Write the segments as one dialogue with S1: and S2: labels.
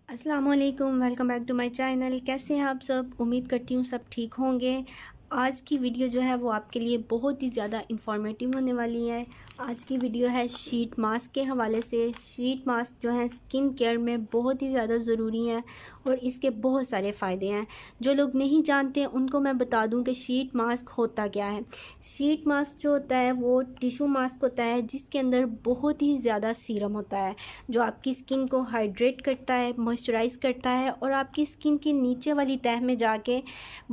S1: अस्सलाम वालेकुम, welcome back to my channel. कैसे हैं आप सब? उम्मीद करती हूँ सब ठीक होंगे। आज की वीडियो जो है वो आपके लिए बहुत ही ज़्यादा इंफॉर्मेटिव होने वाली है। आज की वीडियो है शीट मास्क के हवाले से। शीट मास्क जो है स्किन केयर में बहुत ही ज़्यादा ज़रूरी है और इसके बहुत सारे फ़ायदे हैं। जो लोग नहीं जानते उनको मैं बता दूं कि शीट मास्क होता क्या है। शीट मास्क जो होता है वो टिशू मास्क होता है जिसके अंदर बहुत ही ज़्यादा सीरम होता है जो आपकी स्किन को हाइड्रेट करता है, मॉइस्चराइज करता है और आपकी स्किन की नीचे वाली तह में जाके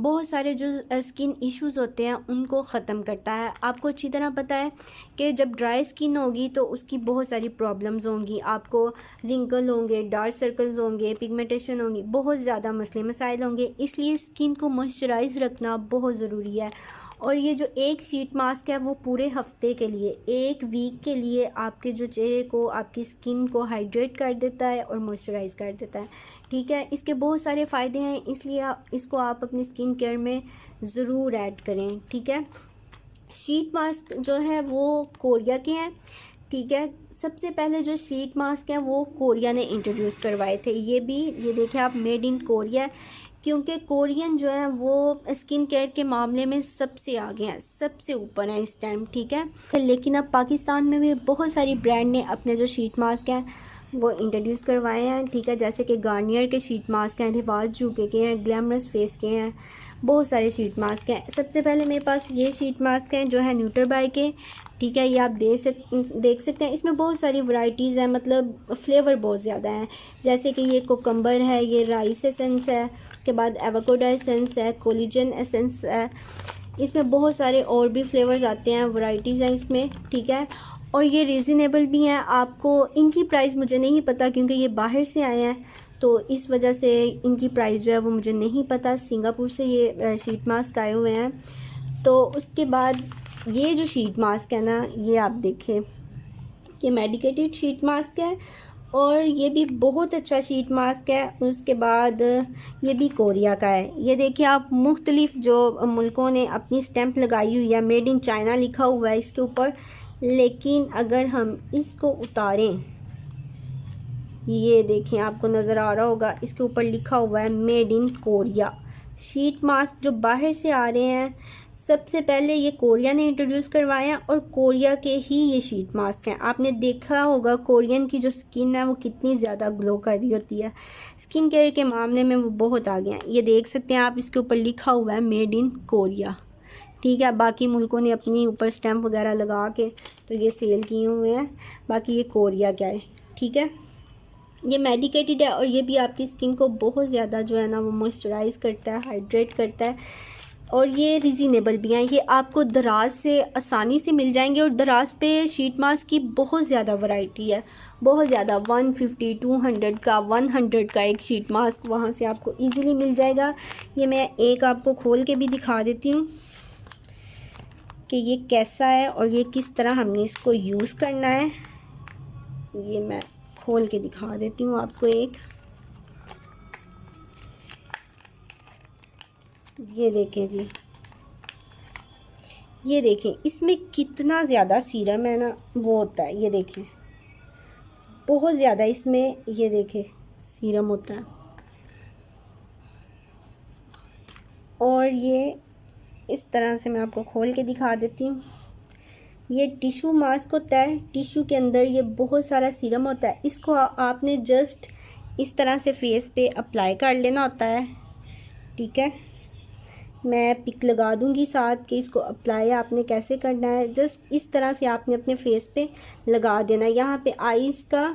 S1: बहुत सारे जो स्किन इश्यूज़ होते हैं उनको ख़त्म करता है। आपको अच्छी तरह पता है कि जब ड्राई स्किन होगी तो उसकी बहुत सारी प्रॉब्लम्स होंगी। आपको रिंकल होंगे, डार्क सर्कल्स होंगे, पिगमेंटेशन होंगी, बहुत ज़्यादा मसले मसाइल होंगे। इसलिए स्किन को मॉइस्चराइज रखना बहुत ज़रूरी है। और ये जो एक शीट मास्क है वो पूरे हफ्ते के लिए, एक वीक के लिए आपके जो चेहरे को, आपकी स्किन को हाइड्रेट कर देता है और मॉइस्चराइज कर देता है। ठीक है, इसके बहुत सारे फ़ायदे हैं, इसलिए इसको आप अपनी स्किन केयर में ज़रूर ऐड करें। ठीक है, शीट मास्क जो है वो कोरिया के हैं। ठीक है, सबसे पहले जो शीट मास्क है वो कोरिया ने इंट्रोड्यूस करवाए थे। ये देखिए आप, मेड इन कोरिया, क्योंकि कोरियन जो है वो स्किन केयर के मामले में सबसे आगे हैं, सबसे ऊपर हैं इस टाइम। ठीक है, लेकिन अब पाकिस्तान में भी बहुत सारी ब्रांड ने अपने जो शीट मास्क हैं वो इंट्रोड्यूस करवाए हैं। ठीक है, जैसे कि गार्नियर के शीट मास्क हैं, रिवाज जूके के हैं, ग्लैमरस फेस के हैं, बहुत सारे शीट मास्क हैं। सबसे पहले मेरे पास ये शीट मास्क हैं जो है न्यूट्रीबाई के। ठीक है, ये आप देख सकते हैं, इसमें बहुत सारी वैरायटीज़ हैं, मतलब फ्लेवर बहुत ज़्यादा हैं। जैसे कि ये कोकम्बर है, ये राइस एसेंस है, उसके बाद एवोकाडो एसेंस है, कोलेजन एसेंस है। इसमें बहुत सारे और भी फ्लेवर्स आते हैं, वैरायटीज़ हैं इसमें। ठीक है, और ये रीज़नेबल भी हैं। आपको इनकी प्राइस मुझे नहीं पता क्योंकि ये बाहर से आए हैं, तो इस वजह से इनकी प्राइस जो है वो मुझे नहीं पता। सिंगापुर से ये शीट मास्क आए हुए हैं। तो उसके बाद ये जो शीट मास्क है ना, ये आप देखें, ये मेडिकेटेड शीट मास्क है और ये भी बहुत अच्छा शीट मास्क है। उसके बाद ये भी कोरिया का है। ये देखिए आप, मुख्तलिफ़ जो मुल्कों ने अपनी स्टैंप लगाई हुई है, मेड इन चाइना लिखा हुआ है इसके ऊपर। लेकिन अगर हम इसको उतारें, ये देखें, आपको नज़र आ रहा होगा, इसके ऊपर लिखा हुआ है made in Korea. Sheet mask जो बाहर से आ रहे हैं, सबसे पहले ये कोरिया ने इंट्रोड्यूस करवाए हैं और कोरिया के ही ये शीट मास्क हैं। आपने देखा होगा कोरियन की जो स्किन है वो कितनी ज़्यादा ग्लो कर रही होती है। स्किन केयर के मामले में वो बहुत आगे हैं। ये देख सकते हैं आप, इसके ऊपर लिखा हुआ है मेड इन कोरिया। ठीक है, बाकी मुल्कों ने अपनी ऊपर स्टैंप वगैरह लगा के तो ये सेल किए हुए हैं, बाकी ये कोरिया क्या है। ठीक है, ये मेडिकेटेड है और ये भी आपकी स्किन को बहुत ज़्यादा जो है ना वो मॉइस्चराइज करता है, हाइड्रेट करता है। और ये रिजनेबल भी हैं, ये आपको दराज से आसानी से मिल जाएंगे। और दराज पे शीट मास्क की बहुत ज़्यादा वैरायटी है, बहुत ज़्यादा। 150, 200 का, 100 का एक शीट मास्क वहाँ से आपको इजीली मिल जाएगा। ये मैं एक आपको खोल के भी दिखा देती हूँ कि ये कैसा है और ये किस तरह हमने इसको यूज़ करना है। ये मैं खोल के दिखा देती हूँ आपको एक। ये देखें जी, ये देखें इसमें कितना ज़्यादा सीरम है ना वो होता है। ये देखें, बहुत ज़्यादा इसमें, ये देखें, सीरम होता है। और ये इस तरह से मैं आपको खोल के दिखा देती हूँ। ये टिशू मास्क होता है, टिशू के अंदर ये बहुत सारा सीरम होता है। इसको आपने जस्ट इस तरह से फेस पे अप्लाई कर लेना होता है। ठीक है, मैं पिक लगा दूंगी साथ कि इसको अप्लाई आपने कैसे करना है। जस्ट इस तरह से आपने अपने फेस पे लगा देना है। यहाँ पे आईज़ का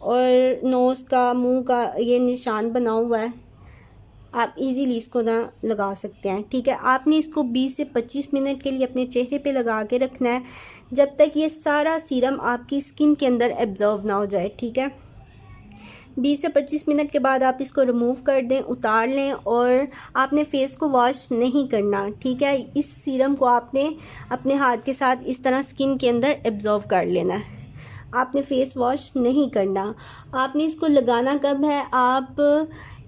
S1: और नोज़ का, मुंह का ये निशान बना हुआ है, आप इजीली इसको ना लगा सकते हैं। ठीक है, आपने इसको 20 से 25 मिनट के लिए अपने चेहरे पे लगा के रखना है जब तक ये सारा सीरम आपकी स्किन के अंदर एब्जॉर्व ना हो जाए। ठीक है, 20 से 25 मिनट के बाद आप इसको रिमूव कर दें, उतार लें और आपने फेस को वॉश नहीं करना। ठीक है, इस सीरम को आपने अपने हाथ के साथ इस तरह स्किन के अंदर एब्जॉर्व कर लेना है। आपने फेस वॉश नहीं करना। आपने इसको लगाना कब है, आप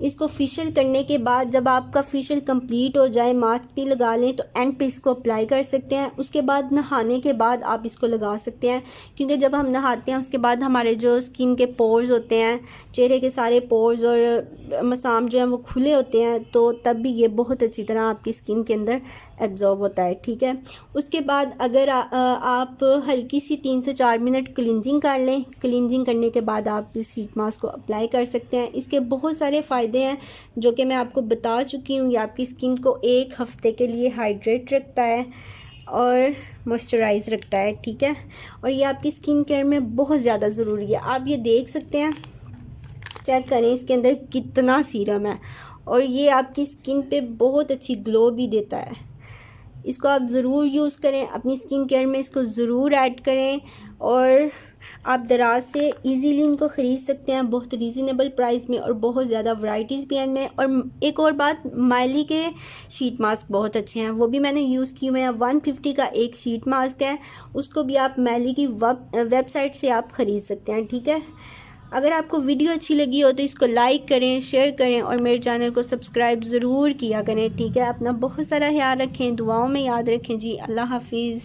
S1: इसको फेशियल करने के बाद जब आपका फेशियल कंप्लीट हो जाए, मास्क भी लगा लें तो एंड पे इसको अप्लाई कर सकते हैं। उसके बाद नहाने के बाद आप इसको लगा सकते हैं, क्योंकि जब हम नहाते हैं उसके बाद हमारे जो स्किन के पोर्स होते हैं, चेहरे के सारे पोर्स और मसाम जो हैं वो खुले होते हैं, तो तब भी ये बहुत अच्छी तरह आपकी स्किन के अंदर एब्जॉर्ब होता है। ठीक है, उसके बाद अगर आप हल्की सी 3 से 4 मिनट क्लिनजिंग कर लें। क्लिनजिंग करने के बाद आप इस शीट मास्क को अप्लाई कर सकते हैं। इसके बहुत सारे फ़ायदे हैं जो कि मैं आपको बता चुकी हूँ। ये आपकी स्किन को 1 हफ़्ते के लिए हाइड्रेट रखता है और मॉइस्चराइज़ रखता है। ठीक है, और ये आपकी स्किन केयर में बहुत ज़्यादा ज़रूरी है। आप ये देख सकते हैं, चेक करें इसके अंदर कितना सीरम है, और ये आपकी स्किन पे बहुत अच्छी ग्लो भी देता है। इसको आप ज़रूर यूज़ करें, अपनी स्किन केयर में इसको ज़रूर ऐड करें, और आप दराज से इजीली इनको ख़रीद सकते हैं बहुत रीज़नेबल प्राइस में, और बहुत ज़्यादा वैराइटीज़ भी हैं इनमें। और एक और बात, माइली के शीट मास्क बहुत अच्छे हैं, वो भी मैंने यूज़ किए हुए हैं। 150 का एक शीट मास्क है, उसको भी आप माइली की वेबसाइट से आप ख़रीद सकते हैं। ठीक है, अगर आपको वीडियो अच्छी लगी हो तो इसको लाइक करें, शेयर करें, और मेरे चैनल को सब्सक्राइब ज़रूर किया करें। ठीक है, अपना बहुत सारा ख्याल रखें, दुआओं में याद रखें जी। अल्लाह हाफिज़।